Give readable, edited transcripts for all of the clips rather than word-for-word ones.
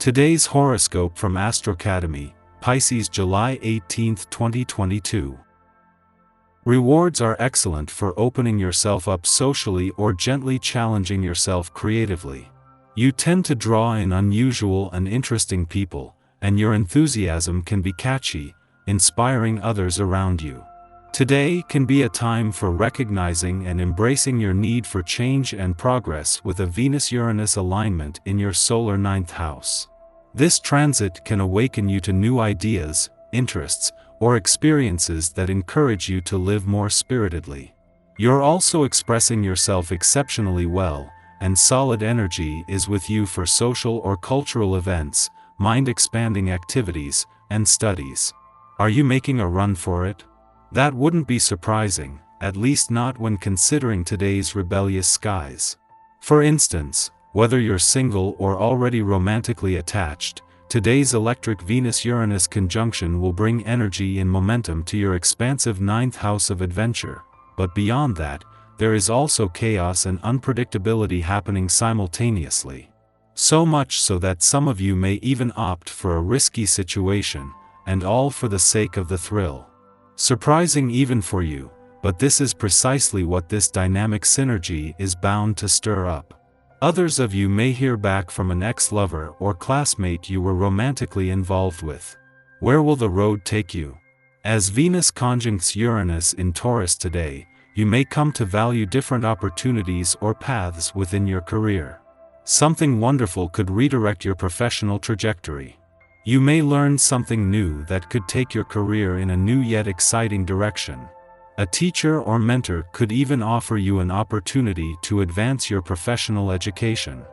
Today's horoscope from Astrocademy, Pisces July 18, 2022. Rewards are excellent for opening yourself up socially or gently challenging yourself creatively. You tend to draw in unusual and interesting people, and your enthusiasm can be catchy, inspiring others around you. Today can be a time for recognizing and embracing your need for change and progress with a Venus-Uranus alignment in your solar 9th house. This transit can awaken you to new ideas, interests, or experiences that encourage you to live more spiritedly. You're also expressing yourself exceptionally well, and solid energy is with you for social or cultural events, mind-expanding activities, and studies. Are you making a run for it? That wouldn't be surprising, at least not when considering today's rebellious skies. For instance, whether you're single or already romantically attached, today's electric Venus-Uranus conjunction will bring energy and momentum to your expansive 9th house of adventure. But beyond that, there is also chaos and unpredictability happening simultaneously. So much so that some of you may even opt for a risky situation, and all for the sake of the thrill. Surprising even for you, but this is precisely what this dynamic synergy is bound to stir up. Others of you may hear back from an ex-lover or classmate you were romantically involved with. Where will the road take you? As Venus conjuncts Uranus in Taurus today, you may come to value different opportunities or paths within your career. Something wonderful could redirect your professional trajectory. You may learn something new that could take your career in a new yet exciting direction. A teacher or mentor could even offer you an opportunity to advance your professional education.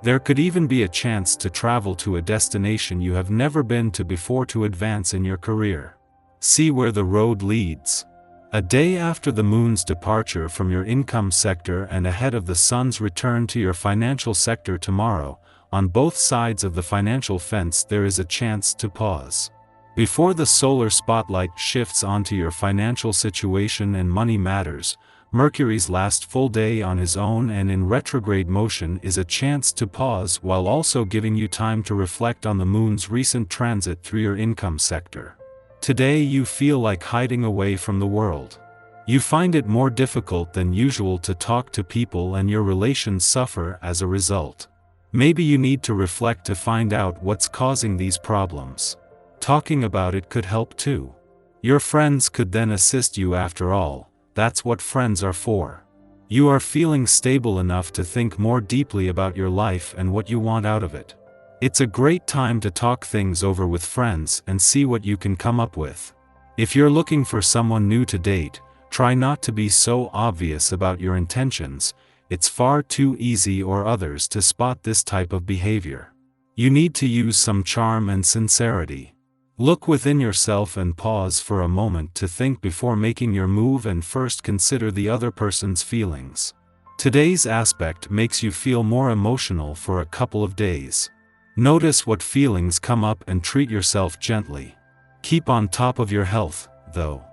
There could even be a chance to travel to a destination you have never been to before to advance in your career. See where the road leads. A day after the moon's departure from your income sector and ahead of the sun's return to your financial sector tomorrow, on both sides of the financial fence there is a chance to pause. Before the solar spotlight shifts onto your financial situation and money matters, Mercury's last full day on his own and in retrograde motion is a chance to pause while also giving you time to reflect on the moon's recent transit through your income sector. Today you feel like hiding away from the world. You find it more difficult than usual to talk to people and your relations suffer as a result. Maybe you need to reflect to find out what's causing these problems. Talking about it could help too. Your friends could then assist you after all, that's what friends are for. You are feeling stable enough to think more deeply about your life and what you want out of it. It's a great time to talk things over with friends and see what you can come up with. If you're looking for someone new to date, try not to be so obvious about your intentions. It's far too easy or others to spot this type of behavior. You need to use some charm and sincerity. Look within yourself and pause for a moment to think before making your move and first consider the other person's feelings. Today's aspect makes you feel more emotional for a couple of days. Notice what feelings come up and treat yourself gently. Keep on top of your health, though.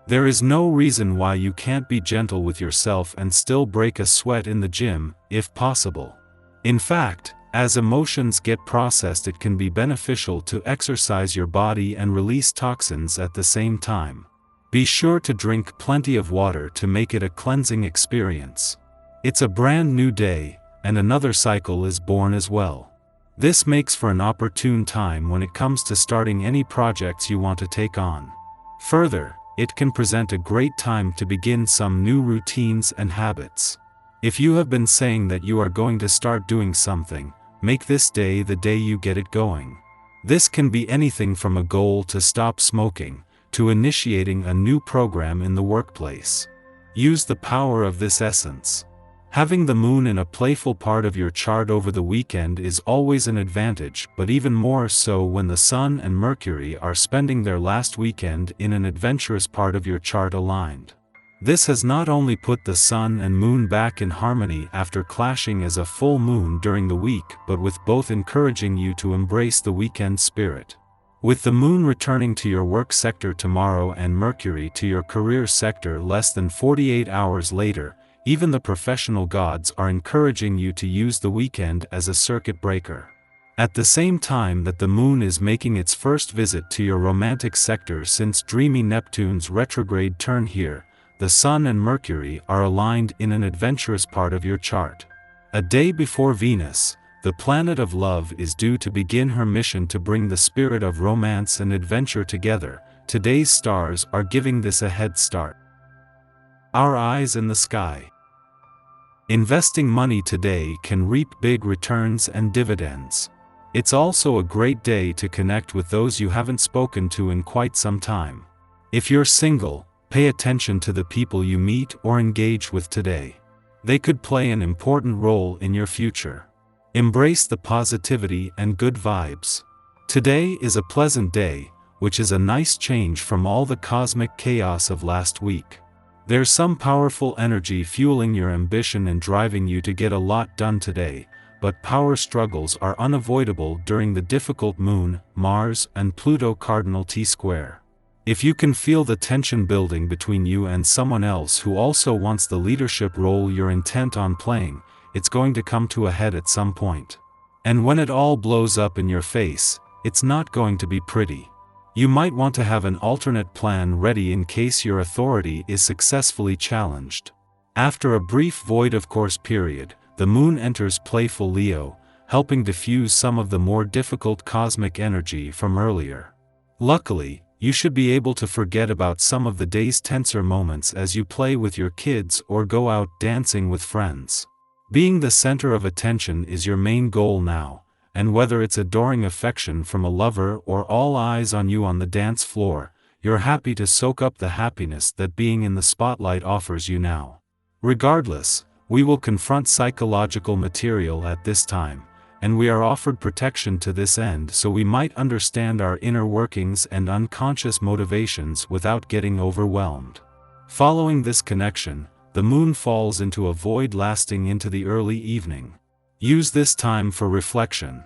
There is no reason why you can't be gentle with yourself and still break a sweat in the gym, if possible. In fact, as emotions get processed, it can be beneficial to exercise your body and release toxins at the same time. Be sure to drink plenty of water to make it a cleansing experience. It's a brand new day, and another cycle is born as well. This makes for an opportune time when it comes to starting any projects you want to take on. Further, it can present a great time to begin some new routines and habits. If you have been saying that you are going to start doing something, make this day the day you get it going. This can be anything from a goal to stop smoking, to initiating a new program in the workplace. Use the power of this essence. Having the moon in a playful part of your chart over the weekend is always an advantage, but even more so when the Sun and Mercury are spending their last weekend in an adventurous part of your chart aligned. This has not only put the Sun and Moon back in harmony after clashing as a full moon during the week, but with both encouraging you to embrace the weekend spirit. With the Moon returning to your work sector tomorrow and Mercury to your career sector less than 48 hours later, even the professional gods are encouraging you to use the weekend as a circuit breaker. At the same time that the moon is making its first visit to your romantic sector since dreamy Neptune's retrograde turn here, the Sun and Mercury are aligned in an adventurous part of your chart. A day before Venus, the planet of love is due to begin her mission to bring the spirit of romance and adventure together. Today's stars are giving this a head start. Our eyes in the sky. Investing money today can reap big returns and dividends. It's also a great day to connect with those you haven't spoken to in quite some time. If you're single, pay attention to the people you meet or engage with today. They could play an important role in your future. Embrace the positivity and good vibes. Today is a pleasant day, which is a nice change from all the cosmic chaos of last week. There's some powerful energy fueling your ambition and driving you to get a lot done today, but power struggles are unavoidable during the difficult Moon, Mars, and Pluto cardinal T-square. If you can feel the tension building between you and someone else who also wants the leadership role you're intent on playing, it's going to come to a head at some point. And when it all blows up in your face, it's not going to be pretty. You might want to have an alternate plan ready in case your authority is successfully challenged. After a brief void of course period, the moon enters playful Leo, helping diffuse some of the more difficult cosmic energy from earlier. Luckily, you should be able to forget about some of the day's tenser moments as you play with your kids or go out dancing with friends. Being the center of attention is your main goal now, and whether it's adoring affection from a lover or all eyes on you on the dance floor, you're happy to soak up the happiness that being in the spotlight offers you now. Regardless, we will confront psychological material at this time, and we are offered protection to this end so we might understand our inner workings and unconscious motivations without getting overwhelmed. Following this connection, the moon falls into a void lasting into the early evening. Use this time for reflection.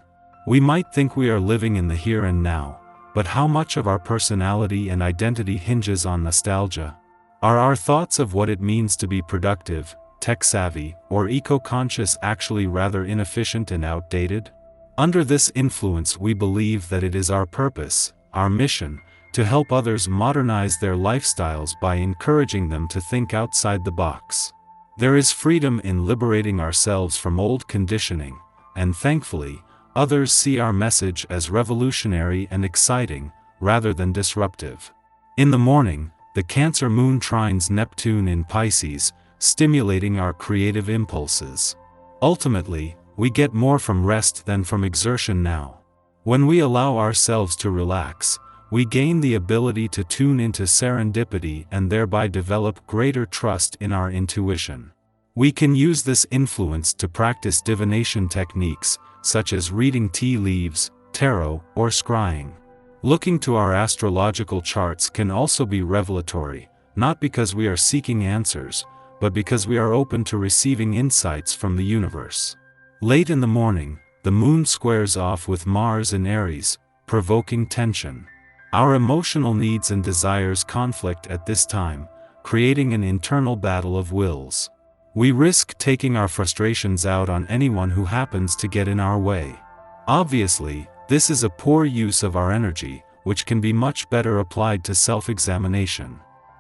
We might think we are living in the here and now, but how much of our personality and identity hinges on nostalgia? Are our thoughts of what it means to be productive, tech-savvy, or eco-conscious actually rather inefficient and outdated? Under this influence we believe that it is our purpose, our mission, to help others modernize their lifestyles by encouraging them to think outside the box. There is freedom in liberating ourselves from old conditioning, and thankfully, others see our message as revolutionary and exciting, rather than disruptive. In the morning, the Cancer moon trines Neptune in Pisces, stimulating our creative impulses. Ultimately, we get more from rest than from exertion now. When we allow ourselves to relax, we gain the ability to tune into serendipity and thereby develop greater trust in our intuition. We can use this influence to practice divination techniques, such as reading tea leaves, tarot, or scrying. Looking to our astrological charts can also be revelatory, not because we are seeking answers, but because we are open to receiving insights from the universe. Late in the morning, the moon squares off with Mars in Aries, provoking tension. Our emotional needs and desires conflict at this time, creating an internal battle of wills. We risk taking our frustrations out on anyone who happens to get in our way. Obviously, this is a poor use of our energy, which can be much better applied to self-examination.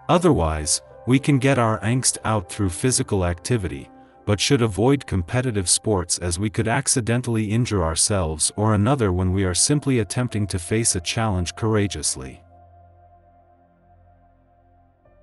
Otherwise, we can get our angst out through physical activity, but should avoid competitive sports as we could accidentally injure ourselves or another when we are simply attempting to face a challenge courageously.